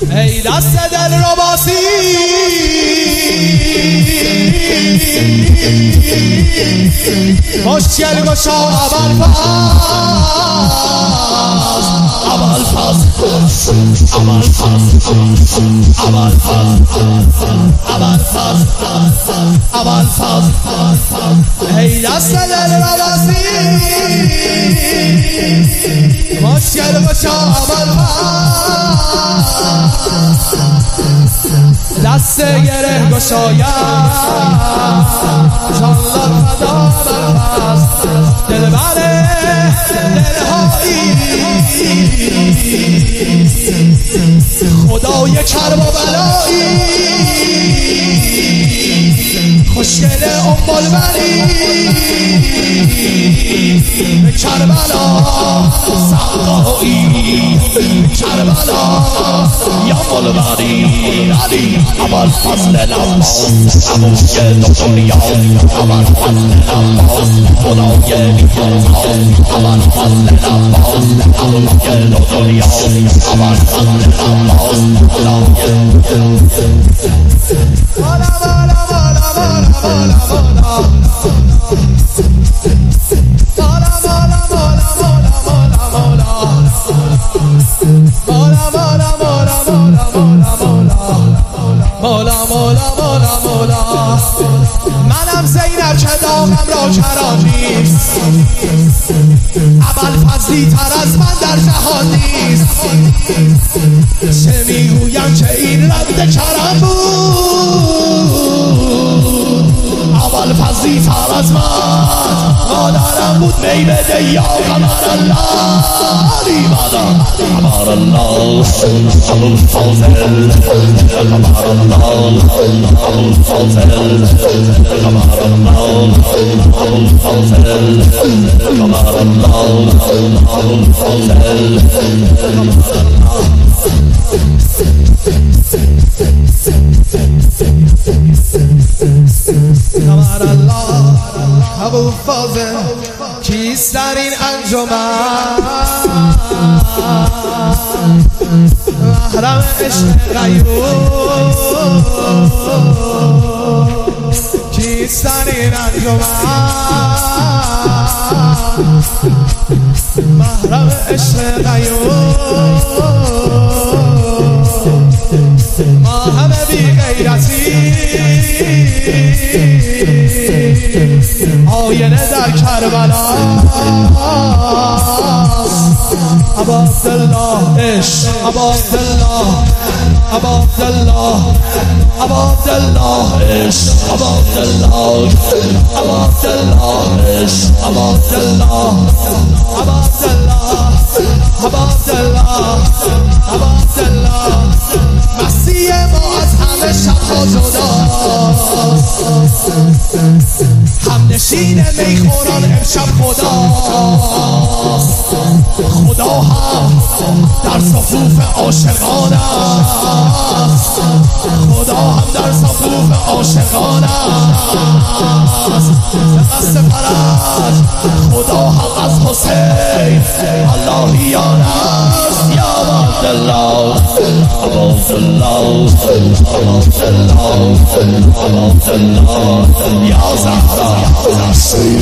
ای دست دل رو باسی خوشگل گشا ای دست دل رو باسی خوشگل گشا دست گره گشاید جانلار فدا برپست دلبر دلهایی خدای کرب و بلایی خوشگل ام البری کربلا سقایی کربلا یا البری علی اول فصل نماز همون که دنیا اول فصل نماز خدای نیاز اول فصل نماز همون که دنیا اول فصل نماز خدای منم زینب که داغم را کران نیست اول فضلی تر از من در جهان نیست چه میگویم که این رد کرم بود اول فضلی تر از من مادرم بود می بده یا قمر الله علی مادر قمر الله ابو الفاضل قمر الله ابو الفاضل قمر الله ابو الفاضل قمر الله ابو الفاضل قمر الله ابو الفاضل کیست در این انجمن محرم عشق غیور کیست در این انجمن محرم عشق غیور ما همه بی غیرتی آینه در کربلا ابا عبدالله عشق ابا عبدالله ابا عبدالله ابا عبدالله عشق ابا عبدالله ابا عبدالله عشق ابا عبدالله ابا عبدالله ابا عبدالله ابا عبدالله مسیح ما از همه شبها جداست همنشین میخوران امشب خداست خدا هم در صفوف عاشقان است خدا هم در صفوف عاشقان است قصد فرج خدا هم از حسین اللهیان است یا عبدالله ابا عبدالله ابا عبدالله یا زهرا say